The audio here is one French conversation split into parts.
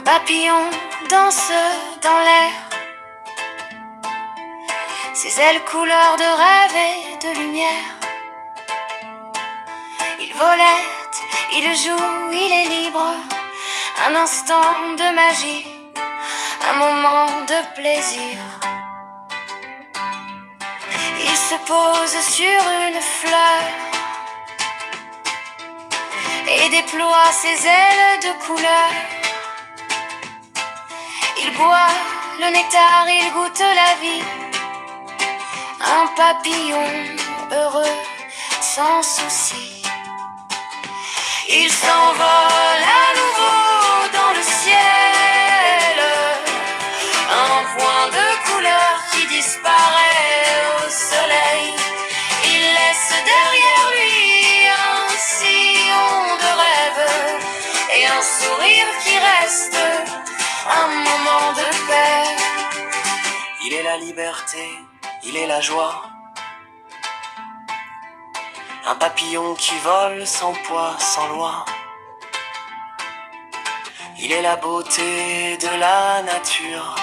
papillon danse dans l'air, ses ailes couleur de rêve et de lumière. Il volette, il joue, il est libre, un instant de magie, un moment de plaisir. Il se pose sur une fleur et déploie ses ailes de couleur. Il boit le nectar, il goûte la vie, un papillon heureux sans souci. Il s'envole à nouveau dans le ciel, un point de couleur qui disparaît au soleil. Il laisse derrière lui un sillon de rêve et un sourire qui reste un moment de paix. Il est la liberté, il est la joie, un papillon qui vole sans poids, sans loi. Il est la beauté de la nature,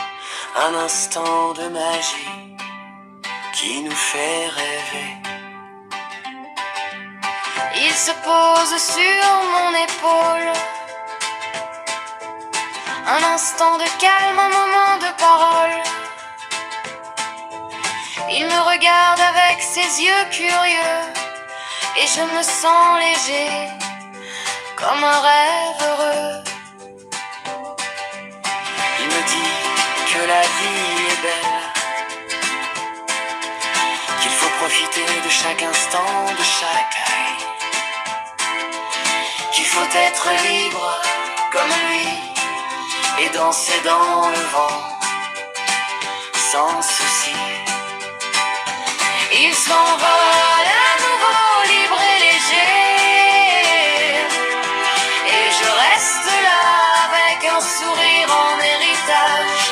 un instant de magie qui nous fait rêver. Il se pose sur mon épaule, un instant de calme, un moment de parole. Il me regarde avec ses yeux curieux et je me sens léger comme un rêve heureux. Il me dit que la vie est belle, qu'il faut profiter de chaque instant, de chaque œil, qu'il faut être libre comme lui et danser dans le vent sans souci. Il s'envole à nouveau libre et léger, et je reste là avec un sourire en héritage.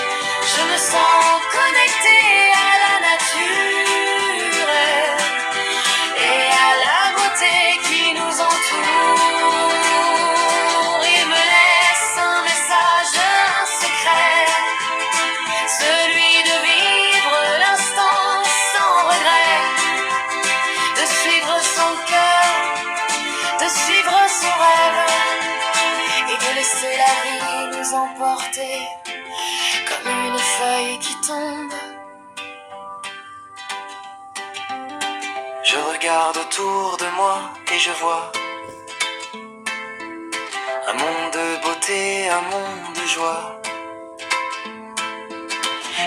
Je me sens connecté à la nature et à la beauté qui nous entoure. Il me laisse un message, un secret, celui de vivre l'instant sans regret, de suivre son cœur, de suivre son rêve et de laisser la vie nous emporter comme une feuille qui tombe. Je regarde autour de moi et je vois un monde de beauté, un monde de joie.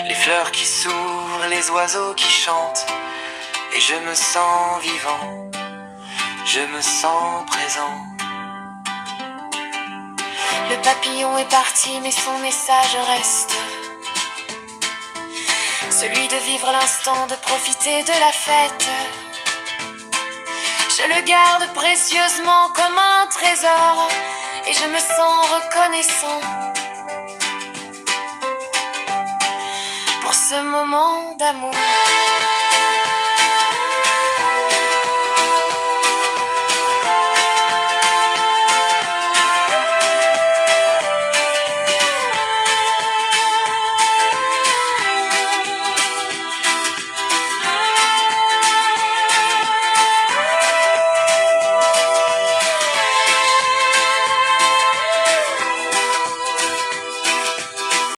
Les fleurs qui s'ouvrent, les oiseaux qui chantent, et je me sens vivant, je me sens présent. Le papillon est parti mais son message reste, celui de vivre l'instant, de profiter de la fête. Je le garde précieusement comme un trésor et je me sens reconnaissant pour ce moment d'amour.